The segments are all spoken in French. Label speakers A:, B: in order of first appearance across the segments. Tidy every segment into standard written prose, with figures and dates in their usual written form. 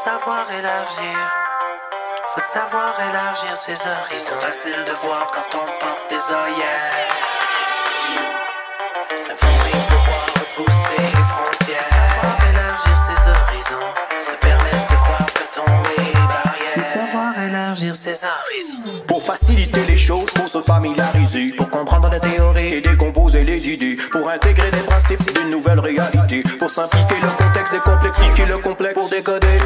A: savoir élargir. Faut savoir élargir ses horizons. Facile de voir quand on porte des œillères. Ça fait pouvoir repousser les frontières. Savoir élargir ses horizons. Se permettre de croire que tomber les barrières. Savoir élargir ses horizons.
B: Pour faciliter les choses, pour se familiariser, pour comprendre la théorie et décomposer les idées, pour intégrer les principes d'une nouvelle réalité, pour simplifier le contexte, décomplexifier le complexe, pour décoder,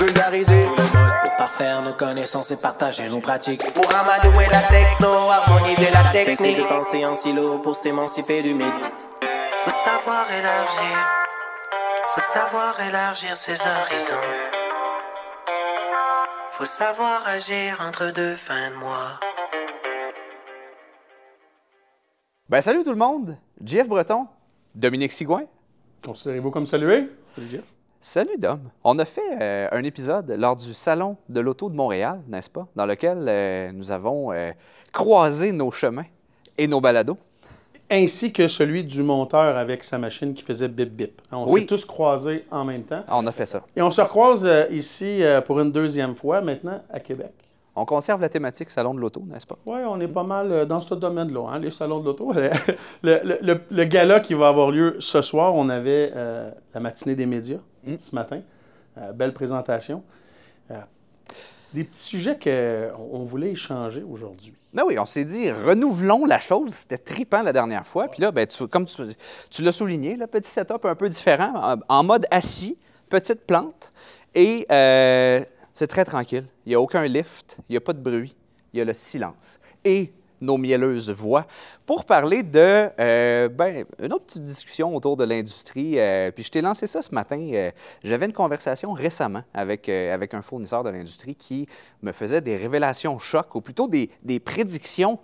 B: vulgariser, pour parfaire nos connaissances et partager nos pratiques, pour amadouer la techno, harmoniser la technique, cesser de penser en silo pour s'émanciper du mythe.
A: Faut savoir élargir. Faut savoir élargir ses horizons. Faut savoir agir entre deux fins de mois.
C: Ben salut tout le monde, Jeff Breton, Dominique Sigouin.
D: Considérez-vous comme salué? Salut Jeff.
C: Salut Dom. On a fait un épisode lors du Salon de l'Auto de Montréal, n'est-ce pas? Dans lequel nous avons croisé nos chemins et nos balados.
D: Ainsi que celui du monteur avec sa machine qui faisait bip-bip. On s'est tous croisés en même temps.
C: On a fait ça.
D: Et on se recroise ici pour une deuxième fois, maintenant, à Québec.
C: On conserve la thématique Salon de l'Auto, n'est-ce pas?
D: Oui, on est pas mal dans ce domaine-là, hein, les salons de l'auto. le gala qui va avoir lieu ce soir, on avait la matinée des médias ce matin. Belle présentation. Des petits sujets qu'on voulait échanger aujourd'hui.
C: Ben oui, on s'est dit, renouvelons la chose. C'était trippant la dernière fois. Puis là, ben, comme tu l'as souligné, le petit setup un peu différent, en mode assis, petite plante. Et c'est très tranquille. Il n'y a aucun lift, il n'y a pas de bruit, il y a le silence. Et nos mielleuses voix pour parler de une autre petite discussion autour de l'industrie. Puis je t'ai lancé ça ce matin. J'avais une conversation récemment avec un fournisseur de l'industrie qui me faisait des révélations chocs, ou plutôt des prédictions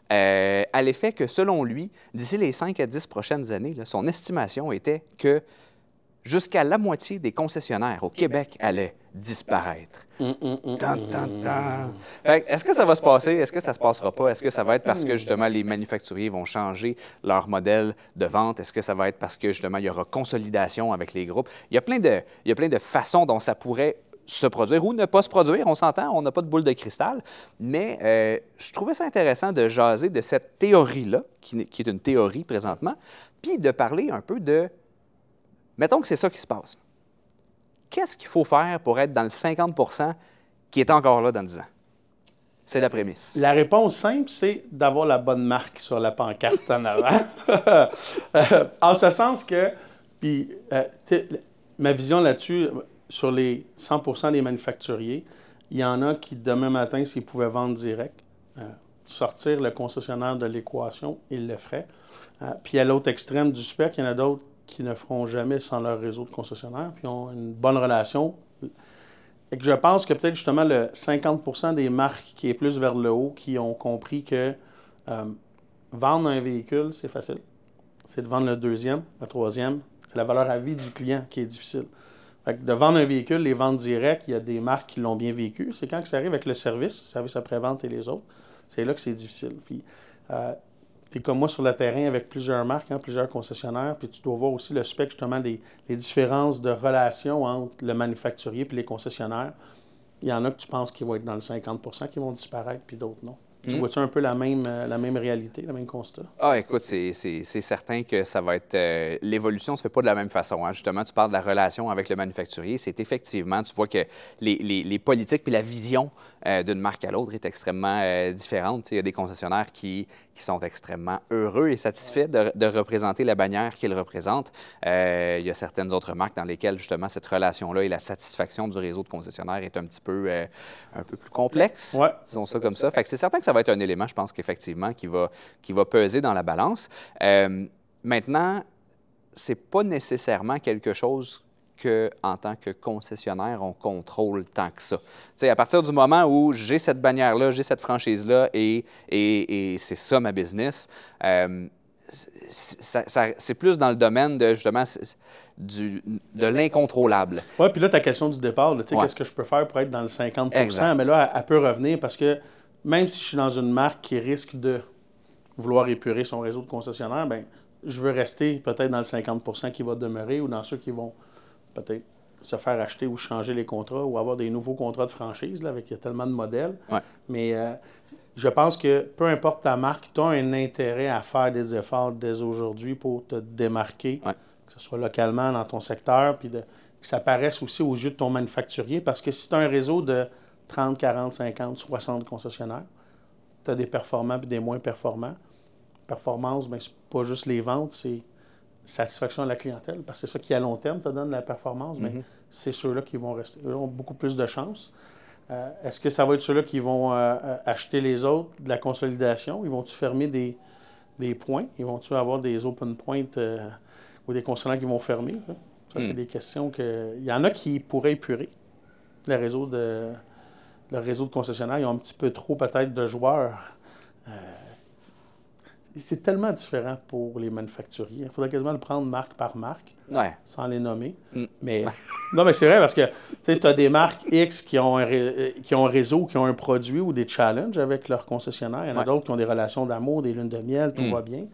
C: à l'effet que, selon lui, d'ici les 5 à 10 prochaines années, là, son estimation était que jusqu'à la moitié des concessionnaires au Québec allaient disparaître. Est-ce que ça va se passer? Est-ce que ça se passera pas? Est-ce que ça va être parce que, justement, les manufacturiers vont changer leur modèle de vente? Est-ce que ça va être parce que, justement, il y aura consolidation avec les groupes? Il y a plein de façons dont ça pourrait se produire ou ne pas se produire. On s'entend, on n'a pas de boule de cristal. Mais je trouvais ça intéressant de jaser de cette théorie-là, qui est une théorie présentement, puis de parler un peu de... Mettons que c'est ça qui se passe. Qu'est-ce qu'il faut faire pour être dans le 50 % qui est encore là dans 10 ans? C'est la prémisse.
D: La réponse simple, c'est d'avoir la bonne marque sur la pancarte en avant. En ce sens que, puis, ma vision là-dessus, sur les 100 % des manufacturiers, il y en a qui, demain matin, s'ils pouvaient vendre direct, sortir le concessionnaire de l'équation, ils le feraient. Puis à l'autre extrême du spectre, il y en a d'autres qui ne feront jamais sans leur réseau de concessionnaires, puis ont une bonne relation. Et que je pense que peut-être justement le 50 % des marques qui est plus vers le haut, qui ont compris que vendre un véhicule, c'est facile. C'est de vendre le deuxième, le troisième. C'est la valeur à vie du client qui est difficile. Fait que de vendre un véhicule, les ventes directes, il y a des marques qui l'ont bien vécu. C'est quand ça arrive avec le service après-vente et les autres, c'est là que c'est difficile. Puis, tu es comme moi sur le terrain avec plusieurs marques, plusieurs concessionnaires, puis tu dois voir aussi le spectre, justement, les différences de relations entre le manufacturier et les concessionnaires. Il y en a que tu penses qu'ils vont être dans le 50 % qui vont disparaître, puis d'autres non. Tu vois-tu un peu la même réalité, le même constat?
C: Ah, écoute, c'est certain que ça va être... l'évolution ne se fait pas de la même façon. Hein. Justement, tu parles de la relation avec le manufacturier. C'est effectivement, tu vois que les politiques puis la vision d'une marque à l'autre est extrêmement différente. Il y a des concessionnaires qui sont extrêmement heureux et satisfaits de représenter la bannière qu'ils représentent. Il y a certaines autres marques dans lesquelles, justement, cette relation-là et la satisfaction du réseau de concessionnaires est un petit peu plus complexe, disons ça comme ça. Fait que c'est certain que ça va être un élément, je pense qu'effectivement, qui va peser dans la balance. Maintenant, c'est pas nécessairement quelque chose que, en tant que concessionnaire, on contrôle tant que ça. Tu sais, à partir du moment où j'ai cette bannière-là, j'ai cette franchise-là et c'est ça ma business, c'est plus dans le domaine de, justement, de l'incontrôlable.
D: Oui, puis là, ta question du départ, tu sais, qu'est-ce que je peux faire pour être dans le 50 %? Mais là, elle peut revenir parce que même si je suis dans une marque qui risque de vouloir épurer son réseau de concessionnaires, bien, je veux rester peut-être dans le 50 % qui va demeurer ou dans ceux qui vont peut-être se faire acheter ou changer les contrats ou avoir des nouveaux contrats de franchise, là, avec il y a tellement de modèles.
C: Ouais.
D: Mais je pense que peu importe ta marque, tu as un intérêt à faire des efforts dès aujourd'hui pour te démarquer,
C: Ouais.
D: que ce soit localement dans ton secteur, puis que ça paraisse aussi aux yeux de ton manufacturier. Parce que si tu as un réseau de 30, 40, 50, 60 concessionnaires, tu as des performants et des moins performants. Performance, bien, c'est pas juste les ventes, c'est satisfaction de la clientèle, parce que c'est ça qui, à long terme, te donne la performance. Mais c'est ceux-là qui vont rester. Eux ont beaucoup plus de chances. Est-ce que ça va être ceux-là qui vont acheter les autres de la consolidation? Ils vont-tu fermer des points? Ils vont-tu avoir des open points ou des concessionnaires qui vont fermer? Là? Ça, c'est des questions que... Il y en a qui pourraient épurer le réseau de concessionnaires. Ils ont un petit peu trop, peut-être, de joueurs. C'est tellement différent pour les manufacturiers. Il faudrait quasiment le prendre marque par marque, sans les nommer. Mais non, mais c'est vrai parce que tu as des marques X qui ont un réseau, qui ont un produit ou des challenges avec leurs concessionnaires. Il y en a d'autres qui ont des relations d'amour, des lunes de miel, tout va bien.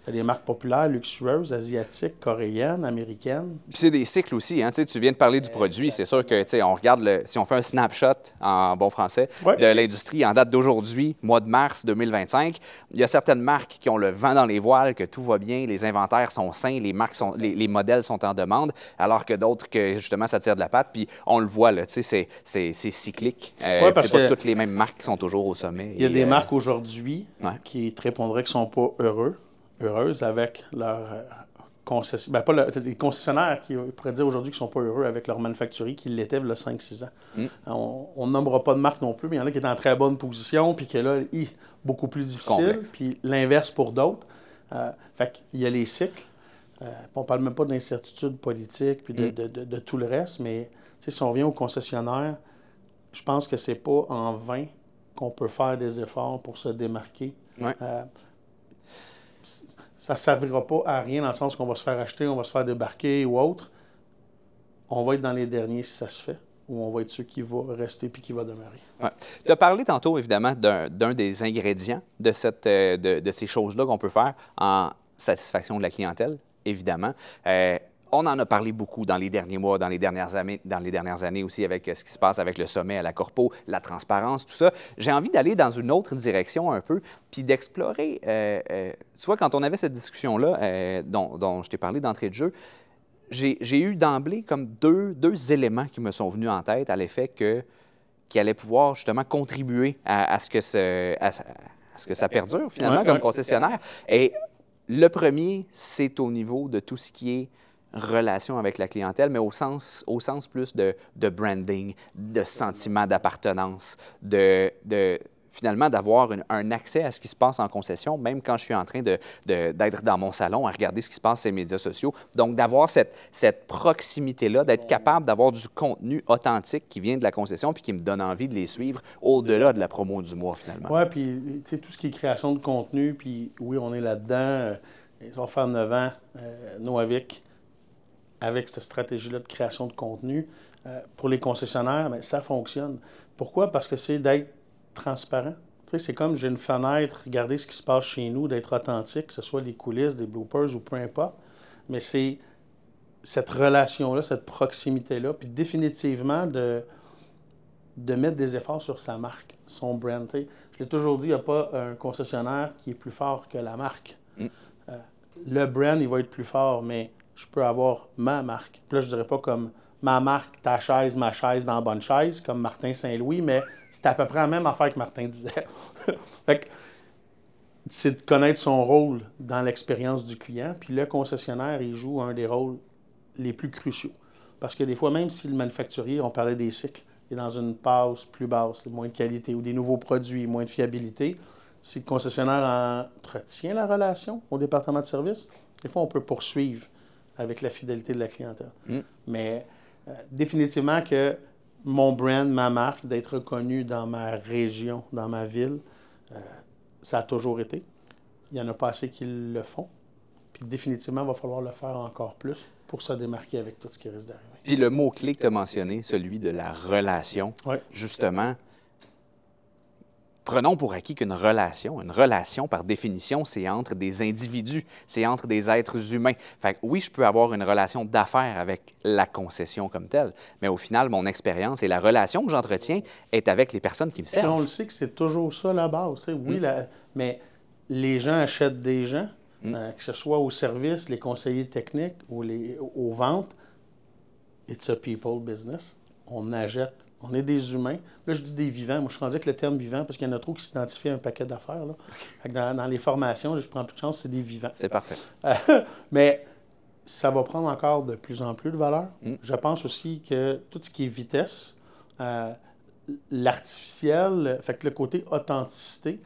D: Tu as des marques populaires, luxueuses, asiatiques, coréennes, américaines.
C: Puis c'est des cycles aussi. Hein? Tu viens de parler du produit. C'est sûr que on regarde, si on fait un snapshot en bon français de l'industrie en date d'aujourd'hui, mois de mars 2025, il y a certaines marques qui ont le vent dans les voiles, que tout va bien, les inventaires sont sains, les modèles sont en demande, alors que d'autres, que justement, ça tire de la patte. Puis on le voit, là, c'est cyclique. C'est pas toutes les mêmes marques qui sont toujours au sommet.
D: Il y a des marques aujourd'hui qui te répondraient qu'ils ne sont pas heureuses avec leur concessionnaire. Pas les concessionnaires qui pourraient dire aujourd'hui qu'ils ne sont pas heureux avec leur manufacturier, qui l'étaient il y a 5-6 ans. On ne nommera pas de marque non plus, mais il y en a qui étaient en très bonne position, puis que là, beaucoup plus difficile, puis l'inverse pour d'autres. Fait qu'il y a les cycles. On ne parle même pas d'incertitude politique, puis de tout le reste, mais si on vient au concessionnaire, je pense que c'est pas en vain qu'on peut faire des efforts pour se démarquer. Ça ne servira pas à rien dans le sens qu'on va se faire acheter, on va se faire débarquer ou autre. On va être dans les derniers si ça se fait, ou on va être ceux qui vont rester puis qui va demeurer.
C: Tu as parlé tantôt, évidemment, d'un des ingrédients de ces choses-là qu'on peut faire en satisfaction de la clientèle, évidemment. On en a parlé beaucoup dans les derniers mois, dans les dernières années aussi, avec ce qui se passe avec le sommet à la Corpo, la transparence, tout ça. J'ai envie d'aller dans une autre direction un peu, puis d'explorer... tu vois, quand on avait cette discussion-là, dont je t'ai parlé d'entrée de jeu, j'ai eu d'emblée comme deux éléments qui me sont venus en tête à l'effet qui allaient pouvoir justement contribuer à ce que ça perdure, finalement, comme concessionnaire. Et le premier, c'est au niveau de tout ce qui est relation avec la clientèle, mais au sens plus de branding, de sentiment d'appartenance, finalement d'avoir un accès à ce qui se passe en concession, même quand je suis en train d'être dans mon salon à regarder ce qui se passe sur les médias sociaux. Donc, d'avoir cette proximité-là, d'être capable d'avoir du contenu authentique qui vient de la concession puis qui me donne envie de les suivre au-delà de la promo du mois, finalement.
D: Oui, puis tout ce qui est création de contenu, puis oui, on est là-dedans. Ça va faire 9 ans, Noavic, avec cette stratégie-là de création de contenu. Pour les concessionnaires, bien, ça fonctionne. Pourquoi? Parce que c'est d'être transparent. Tu sais, c'est comme j'ai une fenêtre, regarder ce qui se passe chez nous, d'être authentique, que ce soit les coulisses, des bloopers ou peu importe. Mais c'est cette relation-là, cette proximité-là, puis définitivement de mettre des efforts sur sa marque, son brand. Tu sais, je l'ai toujours dit, il n'y a pas un concessionnaire qui est plus fort que la marque. Le brand, il va être plus fort, mais je peux avoir ma marque. Puis là, je dirais pas comme ma marque, ta chaise, ma chaise dans la bonne chaise, comme Martin Saint-Louis, mais c'est à peu près la même affaire que Martin disait. Fait que c'est de connaître son rôle dans l'expérience du client, puis le concessionnaire, il joue un des rôles les plus cruciaux. Parce que des fois, même si le manufacturier, on parlait des cycles, est dans une passe plus basse, moins de qualité, ou des nouveaux produits, moins de fiabilité, si le concessionnaire entretient la relation au département de service, des fois, on peut poursuivre avec la fidélité de la clientèle. Mais définitivement que mon brand, ma marque, d'être reconnu dans ma région, dans ma ville, ça a toujours été. Il n'y en a pas assez qui le font. Puis définitivement, il va falloir le faire encore plus pour se démarquer avec tout ce qui risque d'arriver.
C: Puis le mot-clé que tu as mentionné, celui de la relation, justement, prenons pour acquis qu'une relation, par définition, c'est entre des individus, c'est entre des êtres humains. Fait que oui, je peux avoir une relation d'affaires avec la concession comme telle, mais au final, mon expérience et la relation que j'entretiens est avec les personnes qui me
D: Puis
C: servent.
D: on le sait que c'est toujours ça la base. Oui, mais les gens achètent des gens, que ce soit au service, les conseillers techniques ou aux ventes. It's a people business. On achète. On est des humains. Là, je dis des vivants. Moi, je suis rendu avec le terme vivant parce qu'il y en a trop qui s'identifient à un paquet d'affaires. Dans les formations, je prends plus de chance, c'est des vivants.
C: C'est parfait.
D: Mais ça va prendre encore de plus en plus de valeur. Je pense aussi que tout ce qui est vitesse, l'artificiel, fait que le côté authenticité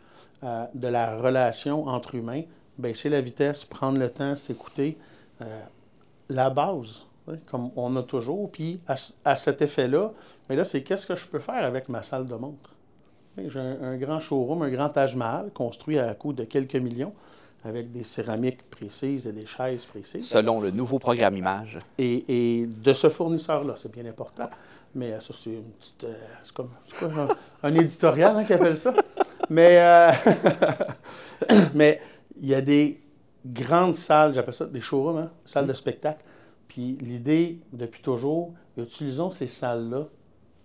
D: de la relation entre humains, bien, c'est la vitesse, prendre le temps, s'écouter, la base, comme on a toujours. Puis à cet effet-là, mais là, c'est qu'est-ce que je peux faire avec ma salle de montre? J'ai un grand showroom, un grand Taj Mahal, construit à coût de quelques millions, avec des céramiques précises et des chaises précises.
C: Selon le nouveau programme Image.
D: Et de ce fournisseur-là, c'est bien important. Mais ça, c'est une petite... c'est quoi, un éditorial qui appelle ça? Mais il y a des grandes salles, j'appelle ça des showrooms, salles de spectacle. Puis l'idée, depuis toujours, utilisons ces salles-là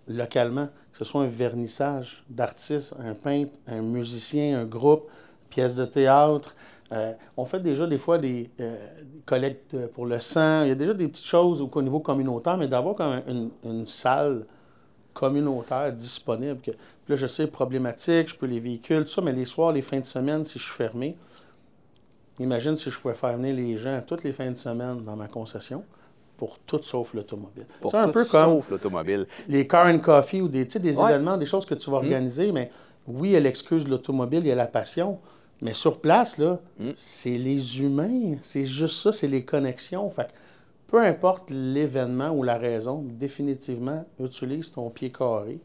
D: localement, que ce soit un vernissage d'artistes, un peintre, un musicien, un groupe, pièce de théâtre. On fait déjà des fois des collectes pour le sang. Il y a déjà des petites choses au niveau communautaire, mais d'avoir quand même une salle communautaire disponible. Puis là, je sais, problématique, je peux les véhicules, tout ça, mais les soirs, les fins de semaine, si je suis fermé, imagine si je pouvais faire venir les gens toutes les fins de semaine dans ma concession pour tout sauf l'automobile.
C: Pour
D: c'est un
C: tout
D: peu comme
C: sauf l'automobile.
D: les car and coffee ou des événements, des choses que tu vas organiser, mais oui, il y a l'excuse de l'automobile, il y a la passion, mais sur place, là, c'est les humains, c'est juste ça, c'est les connexions. Fait que peu importe l'événement ou la raison, définitivement, utilise ton pied carré.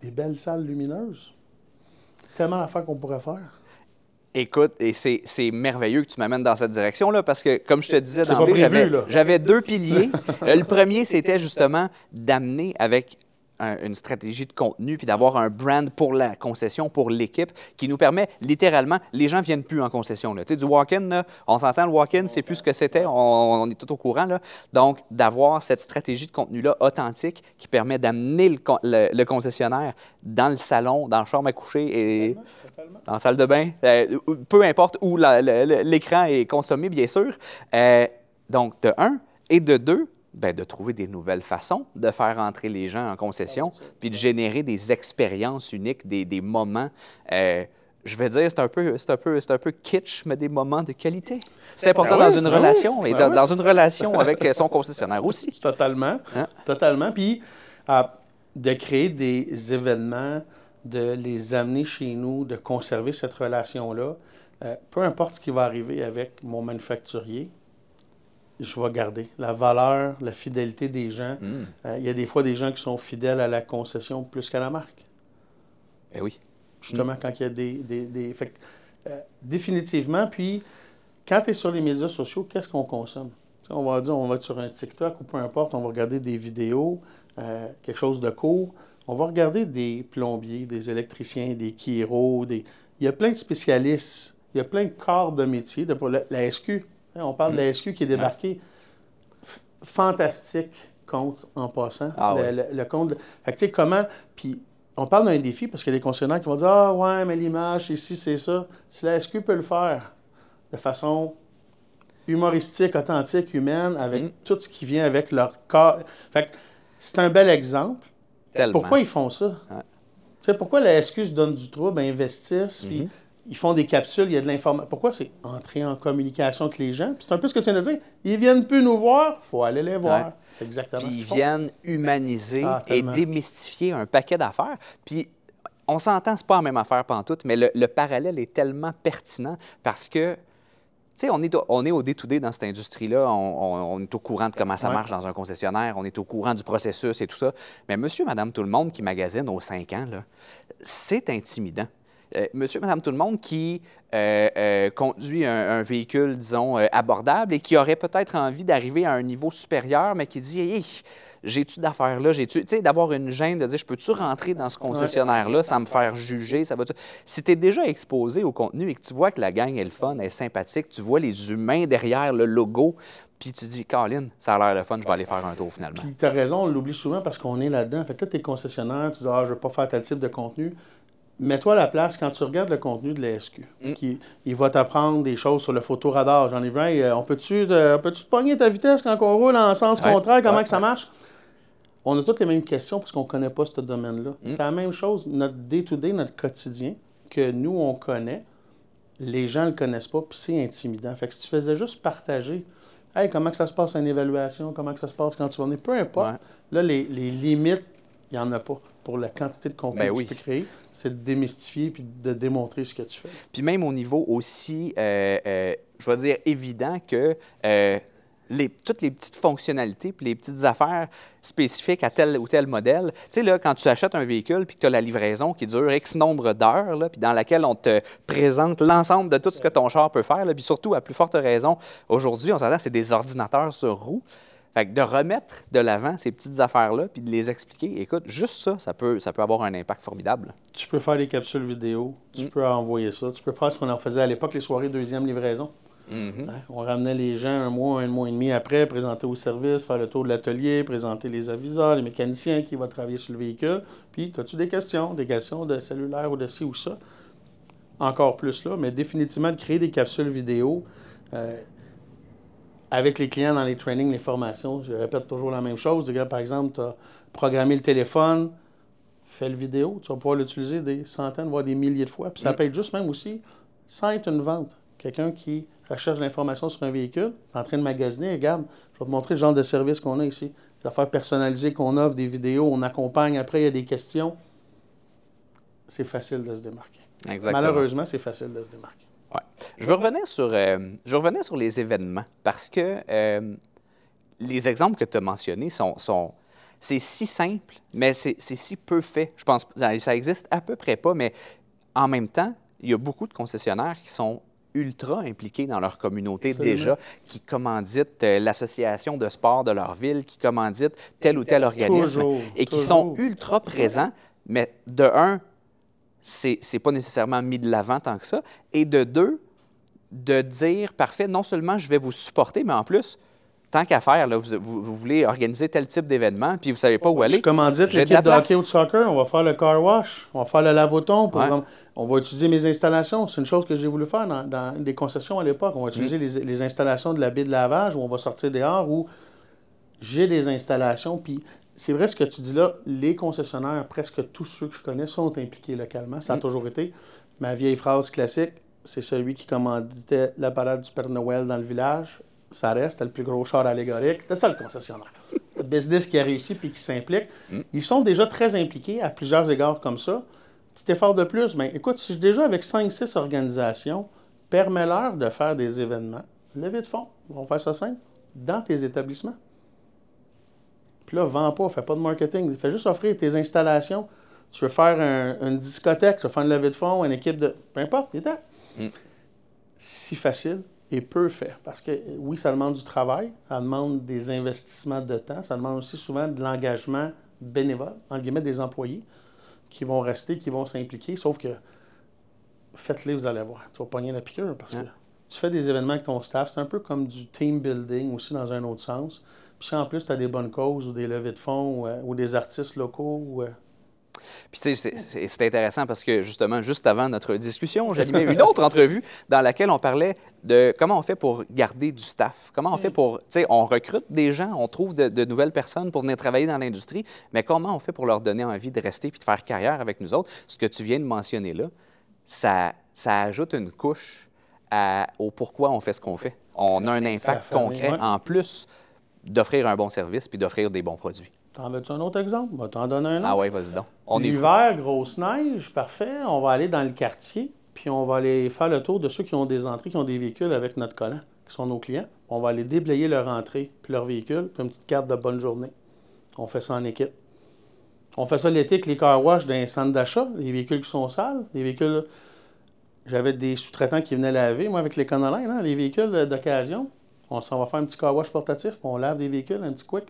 D: Des belles salles lumineuses. Tellement d'affaires qu'on pourrait faire.
C: Écoute, et c'est merveilleux que tu m'amènes dans cette direction-là, parce que, comme je te disais
D: C'est
C: d'emblée,
D: pas prévu,
C: j'avais deux piliers. Le premier, c'était justement d'amener avec une stratégie de contenu, puis d'avoir un brand pour la concession, pour l'équipe, qui nous permet littéralement, les gens ne viennent plus en concession. Là. Tu sais, du walk-in, on s'entend, le walk-in, c'est plus ce que c'était, on est tout au courant. Là. Donc, d'avoir cette stratégie de contenu-là authentique qui permet d'amener le concessionnaire dans le salon, dans la chambre à coucher et dans la salle de bain, peu importe où l'écran est consommé, bien sûr. Donc, de un, et de deux, bien, de trouver des nouvelles façons de faire entrer les gens en concession, puis de générer des expériences uniques, des moments. Je vais dire, c'est un peu kitsch, mais des moments de qualité. C'est important dans une relation, et dans une relation avec son concessionnaire aussi.
D: Totalement. Totalement. Puis, de créer des événements, de les amener chez nous, de conserver cette relation-là, peu importe ce qui va arriver avec mon manufacturier, je vais garder la valeur, la fidélité des gens. Il y a des fois des gens qui sont fidèles à la concession plus qu'à la marque.
C: Eh oui.
D: Justement, quand il y a des... Fait que, définitivement, puis, quand tu es sur les médias sociaux, qu'est-ce qu'on consomme? T'sais, on va dire, on va être sur un TikTok ou peu importe, on va regarder des vidéos, quelque chose de court. On va regarder des plombiers, des électriciens, des chiros, Il y a plein de spécialistes, il y a plein de corps de métier. La SQ, on parle de la SQ qui est débarquée. Fantastique compte en passant. Le compte. Fait que tu sais, comment. Puis on parle d'un défi parce qu'il y a des concessionnaires qui vont dire ah, ouais, mais l'image, c'est ci, c'est ça. Si la SQ peut le faire de façon humoristique, authentique, humaine, avec tout ce qui vient avec leur corps. Fait que c'est un bel exemple.
C: Tellement.
D: Pourquoi ils font ça? Tu sais, pourquoi la SQ se donne du trouble, investissent, puis ils font des capsules, il y a de l'information. Pourquoi? C'est entrer en communication avec les gens. Puis c'est un peu ce que tu viens de dire. Ils viennent plus nous voir, il faut aller les voir. C'est exactement
C: puis
D: ce qu'ils
C: ils
D: font.
C: viennent humaniser et démystifier un paquet d'affaires. Puis on s'entend, c'est pas la même affaire pantoute, mais le parallèle est tellement pertinent parce que, tu sais, on est au day-to-day dans cette industrie-là. On est au courant de comment ça marche dans un concessionnaire. On est au courant du processus et tout ça. Mais monsieur, madame, tout le monde qui magasine aux 5 ans, là, c'est intimidant. Monsieur, madame, tout le monde qui conduit un véhicule, disons, abordable et qui aurait peut-être envie d'arriver à un niveau supérieur, mais qui dit hey, J'ai-tu d'affaires là? J'ai-tu, tu sais, d'avoir une gêne de dire, je peux-tu rentrer dans ce concessionnaire-là sans me faire juger? Ça va-tu... Si tu es déjà exposé au contenu et que tu vois que la gang est le fun, elle est sympathique, tu vois les humains derrière le logo, puis tu dis, Colin, ça a l'air le fun, je vais aller faire un tour finalement.
D: Puis tu as raison, on l'oublie souvent parce qu'on est là-dedans. Fait que là, tu es concessionnaire, tu dis, ah, je ne veux pas faire tel type de contenu. Mets-toi à la place quand tu regardes le contenu de la SQ. Il va t'apprendre des choses sur le photoradar. J'en ai vu un, on peut-tu te pogner ta vitesse quand on roule en sens contraire? Comment que ça marche? On a toutes les mêmes questions parce qu'on ne connaît pas ce domaine-là. C'est la même chose, notre day-to-day, notre quotidien, que nous, on connaît. Les gens ne le connaissent pas, puis c'est intimidant. Fait que si tu faisais juste partager, hey, comment que ça se passe une évaluation, comment que ça se passe quand tu vas venir, peu importe. Là, les limites, il n'y en a pas. Pour la quantité de contenu que tu peux créer, c'est de démystifier puis de démontrer ce que tu fais.
C: Puis même au niveau aussi, je vais dire, évident que toutes les petites fonctionnalités puis les petites affaires spécifiques à tel ou tel modèle. Tu sais, là, quand tu achètes un véhicule puis que tu as la livraison qui dure X nombre d'heures, puis dans laquelle on te présente l'ensemble de tout ce que ton char peut faire, puis surtout, à plus forte raison, aujourd'hui, on s'entend, c'est des ordinateurs sur roues. Fait que de remettre de l'avant ces petites affaires-là puis de les expliquer, écoute, juste ça peut avoir un impact formidable.
D: Tu peux faire des capsules vidéo, tu peux envoyer ça, tu peux faire ce qu'on en faisait à l'époque, les soirées deuxième livraison. On ramenait les gens un mois et demi après, présenter au service, faire le tour de l'atelier, présenter les aviseurs, les mécaniciens qui vont travailler sur le véhicule. Puis, as-tu des questions de cellulaire ou de ci ou ça? Encore plus là, mais définitivement de créer des capsules vidéo. Avec les clients dans les trainings, les formations, je répète toujours la même chose. Par exemple, tu as programmé le téléphone, fais le vidéo, tu vas pouvoir l'utiliser des centaines, voire des milliers de fois. Puis ça peut être juste même aussi, sans être une vente. Quelqu'un qui recherche l'information sur un véhicule, en train de magasiner, regarde, je vais te montrer le genre de service qu'on a ici. Les affaires personnalisées qu'on offre, des vidéos, on accompagne, après il y a des questions. C'est facile de se démarquer.
C: Exactement.
D: Malheureusement, c'est facile de se démarquer.
C: Ouais. Je veux revenir sur les événements parce que les exemples que tu as mentionnés c'est si simple, mais c'est si peu fait. Je pense que ça existe à peu près pas, mais en même temps, il y a beaucoup de concessionnaires qui sont ultra impliqués dans leur communauté déjà, qui commanditent l'association de sport de leur ville, qui commanditent tel ou tel organisme qui sont ultra présents, mais de un, c'est pas nécessairement mis de l'avant tant que ça. Et de deux, de dire, parfait, non seulement je vais vous supporter, mais en plus, tant qu'à faire, là, vous voulez organiser tel type d'événement, puis vous ne savez pas où aller.
D: Je commandite l'équipe de hockey ou de soccer, on va faire le car wash, on va faire le lave-auton, par exemple. On va utiliser mes installations. C'est une chose que j'ai voulu faire dans des concessions à l'époque. On va utiliser les installations de la baie de lavage où on va sortir dehors, où j'ai des installations, puis c'est vrai ce que tu dis là, les concessionnaires, presque tous ceux que je connais, sont impliqués localement. Ça a toujours été. Ma vieille phrase classique, c'est celui qui commanditait la parade du Père Noël dans le village. Ça reste, c'était le plus gros char allégorique. C'était ça le concessionnaire. Le business qui a réussi puis qui s'implique. Ils sont déjà très impliqués à plusieurs égards comme ça. Petit effort de plus, bien, écoute, si je suis déjà avec 5-6 organisations, permets-leur de faire des événements. Levée de fonds, on va faire ça simple, dans tes établissements. Puis là, vends pas, fais pas de marketing. Fais juste offrir tes installations. Tu veux faire une discothèque, tu veux faire une levée de fonds, une équipe de... Peu importe, t'es temps. Si facile et peu fait. Parce que oui, ça demande du travail, ça demande des investissements de temps, ça demande aussi souvent de l'engagement bénévole, entre guillemets, des employés qui vont rester, qui vont s'impliquer. Sauf que faites-les, vous allez voir. Tu vas pogner la piqûre parce que tu fais des événements avec ton staff. C'est un peu comme du team building aussi dans un autre sens. Puis si en plus, tu as des bonnes causes ou des levées de fonds ou des artistes locaux.
C: Puis tu sais, c'est intéressant parce que justement, juste avant notre discussion, j'animais une autre entrevue dans laquelle on parlait de comment on fait pour garder du staff. Comment on fait pour, tu sais, on recrute des gens, on trouve de nouvelles personnes pour venir travailler dans l'industrie, mais comment on fait pour leur donner envie de rester puis de faire carrière avec nous autres? Ce que tu viens de mentionner là, ça ajoute une couche au pourquoi on fait ce qu'on fait. On a un impact concret en plus d'offrir un bon service puis d'offrir des bons produits.
D: T'en veux-tu un autre exemple? On va t'en donner un autre.
C: Ah oui, vas-y donc.
D: L'hiver, grosse neige, parfait. On va aller dans le quartier, puis on va aller faire le tour de ceux qui ont des entrées, qui ont des véhicules avec notre collant, qui sont nos clients. On va aller déblayer leur entrée, puis leur véhicule, puis une petite carte de bonne journée. On fait ça en équipe. On fait ça l'été avec les car wash d'un centre d'achat, les véhicules qui sont sales, les véhicules... J'avais des sous-traitants qui venaient laver, moi, avec les Conolin, les véhicules d'occasion. On s'en va faire un petit car wash portatif, puis on lave des véhicules, un petit quick.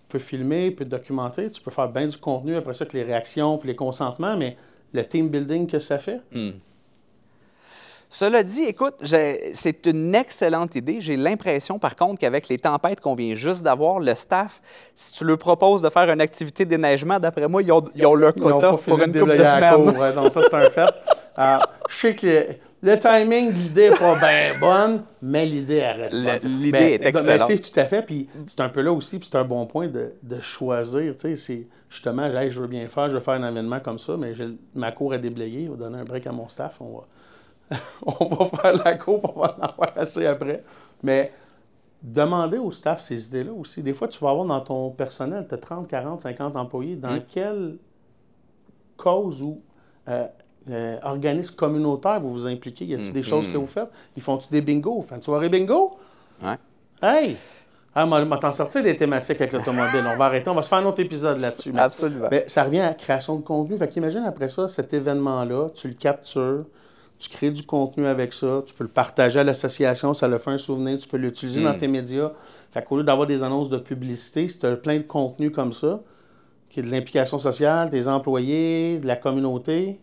D: peux filmer, tu peux documenter, tu peux faire bien du contenu, après ça, avec les réactions puis les consentements, mais le team building que ça fait...
C: Cela dit, écoute, c'est une excellente idée. J'ai l'impression, par contre, qu'avec les tempêtes qu'on vient juste d'avoir, le staff, si tu leur proposes de faire une activité de déneigement, d'après moi, ils ont leur quota pour une couple de semaines.
D: Ouais, donc ça, c'est un fait. Je sais que le timing de l'idée n'est pas bien bonne, mais l'idée, elle reste bonne.
C: L'idée est excellente.
D: Mais, tout à fait, puis c'est un peu là aussi, puis c'est un bon point de choisir. C'est justement, hey, je veux bien faire, je veux faire un événement comme ça, mais ma cour est déblayée, je vais donner un break à mon staff, on va faire la cour, on va en avoir assez après. Mais demander au staff ces idées-là aussi. Des fois, tu vas avoir dans ton personnel, tu as 30, 40, 50 employés. Dans quelle cause ou organisme communautaire vous vous impliquez? Y a-t-il des choses que vous faites? Ils font-tu des bingos? Font une soirée bingo?
C: Ouais.
D: Hey! On t'en sortir des thématiques avec l'automobile. On va arrêter, on va se faire un autre épisode là-dessus.
C: Absolument.
D: Mais ça revient à la création de contenu. Fait qu'imagine après ça, cet événement-là, tu le captures, tu crées du contenu avec ça, tu peux le partager à l'association, ça le fait un souvenir, tu peux l'utiliser dans tes médias. Fait qu'au lieu d'avoir des annonces de publicité, si tu as plein de contenu comme ça, qui est de l'implication sociale, des employés, de la communauté.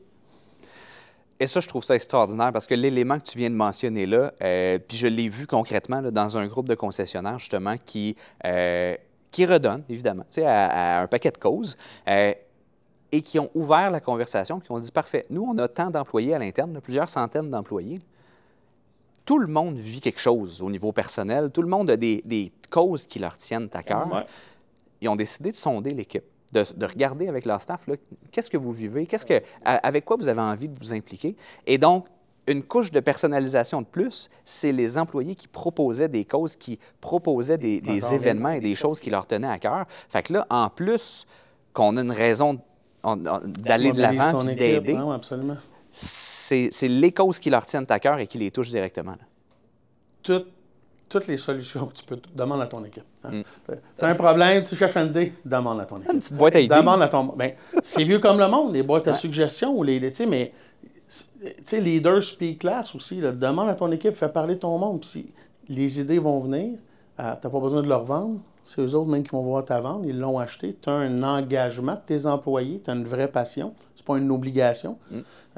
C: Et ça, je trouve ça extraordinaire parce que l'élément que tu viens de mentionner là, puis je l'ai vu concrètement là, dans un groupe de concessionnaires, justement, qui redonne, évidemment, à un paquet de causes. Et qui ont ouvert la conversation, qui ont dit, parfait, nous, on a tant d'employés à l'interne, plusieurs centaines d'employés. Tout le monde vit quelque chose au niveau personnel. Tout le monde a des causes qui leur tiennent à cœur. Ouais. Ils ont décidé de sonder l'équipe, de regarder avec leur staff, qu'est-ce que vous vivez, avec quoi vous avez envie de vous impliquer. Et donc, une couche de personnalisation de plus, c'est les employés qui proposaient des causes, qui proposaient des événements et des choses qui leur tenaient à cœur. Fait que là, en plus qu'on a une raison d'aller de l'avant et d'aider, c'est les causes qui leur tiennent à cœur et qui les touchent directement.
D: Toutes les solutions que tu peux, demande à ton équipe. Hein? C'est un problème, tu cherches une idée, demande à ton équipe.
C: Une petite boîte à idées.
D: Demande à ton... Ben, c'est vieux comme le monde, les boîtes à suggestions, ou mais leader speak class aussi. Là, demande à ton équipe, fais parler ton monde. Puis les idées vont venir, tu n'as pas besoin de leur vendre. C'est eux autres même qui vont voir ta vente, ils l'ont acheté. Tu as un engagement de tes employés, tu as une vraie passion. C'est pas une obligation.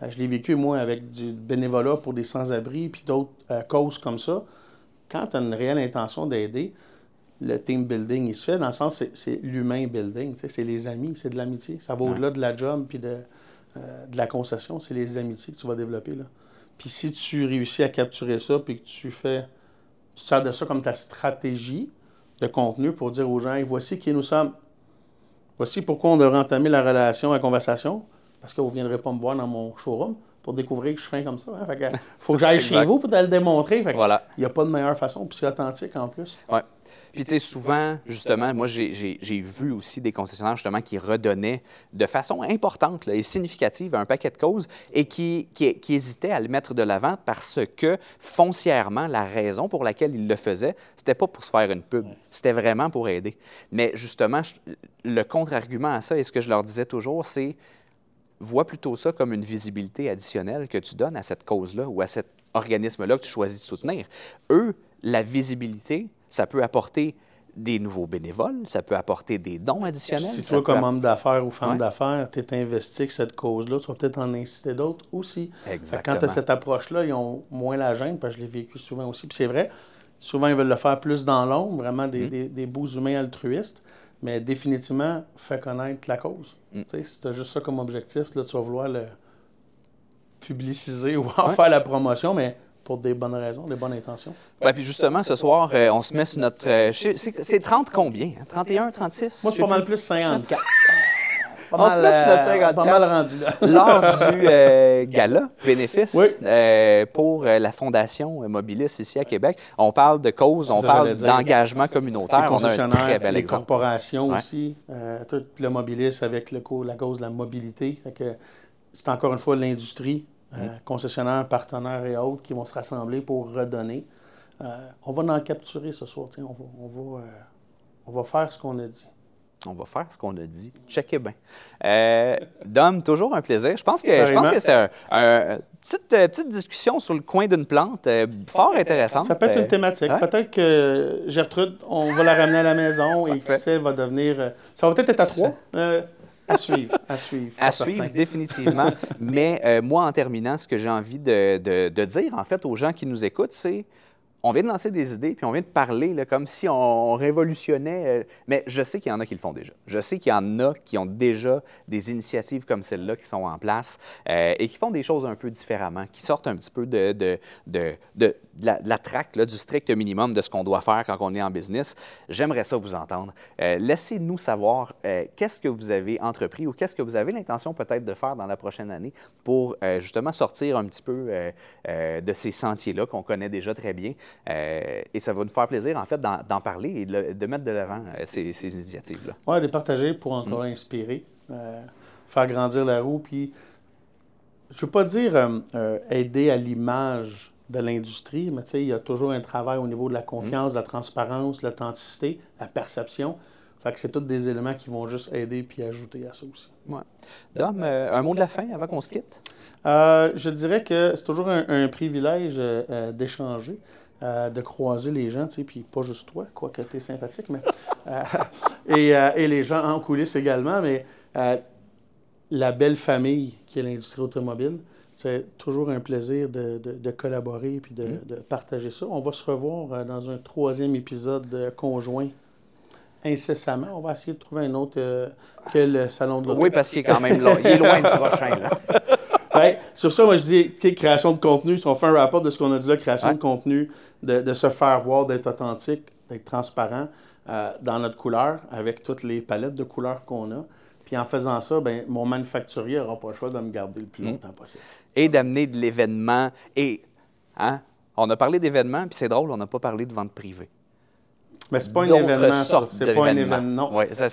D: Je l'ai vécu, moi, avec du bénévolat pour des sans-abri puis d'autres causes comme ça. Quand tu as une réelle intention d'aider, le team building, il se fait dans le sens, c'est l'humain building. C'est les amis, c'est de l'amitié. Ça va au-delà de la job puis de la concession. C'est les amitiés que tu vas développer. Là. Puis si tu réussis à capturer ça puis que tu sers de ça comme ta stratégie de contenu pour dire aux gens, hey, voici qui nous sommes. Voici pourquoi on devrait entamer la relation, la conversation, parce que vous ne viendrez pas me voir dans mon showroom pour découvrir que je suis fin comme ça. Hein? Fait que, faut que j'aille chez vous pour te le démontrer. Fait que,
C: voilà.
D: Il n'y a pas de meilleure façon, puis c'est authentique en plus.
C: Oui. Puis, tu sais, souvent, justement, moi, j'ai vu aussi des concessionnaires, justement, qui redonnaient de façon importante là, et significative un paquet de causes et qui hésitaient à le mettre de l'avant parce que, foncièrement, la raison pour laquelle ils le faisaient, c'était pas pour se faire une pub, c'était vraiment pour aider. Mais, justement, le contre-argument à ça, et ce que je leur disais toujours, c'est vois plutôt ça comme une visibilité additionnelle que tu donnes à cette cause-là ou à cet organisme-là que tu choisis de soutenir. Eux, la visibilité, ça peut apporter des nouveaux bénévoles, ça peut apporter des dons additionnels.
D: Si toi, comme homme d'affaires ou femme d'affaires, tu es investi avec cette cause-là, tu vas peut-être en inciter d'autres aussi.
C: Exactement.
D: Quand tu as cette approche-là, ils ont moins la gêne, parce que je l'ai vécu souvent aussi. Puis c'est vrai, souvent, ils veulent le faire plus dans l'ombre, vraiment des beaux humains altruistes, mais définitivement, fais connaître la cause. Si tu as juste ça comme objectif, là, tu vas vouloir le publiciser ou en faire la promotion, mais pour des bonnes raisons, des bonnes intentions.
C: Oui, puis justement, ce soir, on se met sur notre... c'est 30 combien? 31, 36?
D: Moi, c'est pas mal plus 54.
C: On se met sur notre 54.
D: Pas mal rendu là.
C: Lors du gala bénéfice pour la Fondation Mobilis ici à Québec, on parle de cause, on parle d'engagement communautaire. On a un très bel exemple.
D: Les corporations aussi, tout le Mobilis avec la cause de la mobilité. C'est encore une fois l'industrie. Concessionnaires, partenaires et autres qui vont se rassembler pour redonner. On va en capturer ce soir. On va faire ce qu'on a dit.
C: On va faire ce qu'on a dit. Checkez bien. Dom, toujours un plaisir. Je pense que c'était petite discussion sur le coin d'une plante, fort intéressante.
D: Ça peut être une thématique.
C: Ouais.
D: Peut-être que Gertrude, on va la ramener à la maison et qui sait, va devenir... ça va peut-être être à 3. À suivre, à suivre.
C: À suivre, définitivement. Mais moi, en terminant, ce que j'ai envie de dire, en fait, aux gens qui nous écoutent, c'est on vient de lancer des idées, puis on vient de parler là, comme si on révolutionnait. Mais je sais qu'il y en a qui le font déjà. Je sais qu'il y en a qui ont déjà des initiatives comme celle-là qui sont en place et qui font des choses un peu différemment, qui sortent un petit peu de la traque, là, du strict minimum de ce qu'on doit faire quand on est en business. J'aimerais ça vous entendre. Laissez-nous savoir qu'est-ce que vous avez entrepris ou qu'est-ce que vous avez l'intention peut-être de faire dans la prochaine année pour justement sortir un petit peu de ces sentiers-là qu'on connaît déjà très bien. Et ça va nous faire plaisir, en fait, d'en parler et de mettre de l'avant ces initiatives-là.
D: Oui, de les partager pour encore inspirer, faire grandir la roue. Puis, je ne veux pas dire aider à l'image de l'industrie, mais tu sais, il y a toujours un travail au niveau de la confiance, de la transparence, de l'authenticité, la perception. Fait que c'est tous des éléments qui vont juste aider puis ajouter à ça aussi.
C: Ouais. Dom, un mot de la fin avant qu'on se quitte?
D: Je dirais que c'est toujours un privilège d'échanger. De croiser les gens, tu sais, puis pas juste toi, quoique tu es sympathique, mais et les gens en coulisses également, mais la belle famille qui est l'industrie automobile, c'est toujours un plaisir de collaborer puis de partager ça. On va se revoir dans un 3e épisode conjoint incessamment. On va essayer de trouver un autre que le Salon de l'Auto.
C: Oui, parce qu'il est quand même là. Il est loin le prochain, là.
D: Ouais, sur ça, moi, je dis création de contenu. Si on fait un rapport de ce qu'on a dit là, création de contenu, de se faire voir, d'être authentique, d'être transparent dans notre couleur, avec toutes les palettes de couleurs qu'on a. Puis en faisant ça, ben, mon manufacturier n'aura pas le choix de me garder le plus longtemps possible.
C: Et d'amener de l'événement. Et, hein, on a parlé d'événements, puis c'est drôle, on n'a pas parlé de vente privée.
D: Mais c'est pas un événement, ça. C'est pas un événement.
C: Oui, ça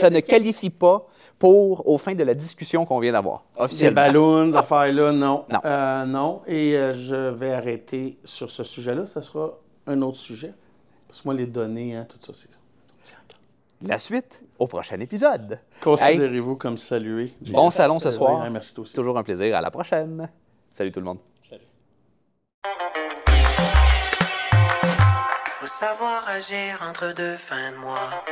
C: ne qualifie pas aux fins de la discussion qu'on vient d'avoir, officiellement.
D: Les ballons, ces affaires-là, non.
C: Non.
D: Non. Et je vais arrêter sur ce sujet-là. Ça sera un autre sujet. Parce que moi, les données, hein, tout ça, c'est...
C: La suite au prochain épisode.
D: Considérez-vous comme salué.
C: Bon salon ce soir.
D: Merci toi aussi.
C: Toujours un plaisir. À la prochaine. Salut tout le monde.
D: Salut.
A: Faut savoir agir entre deux fins de mois.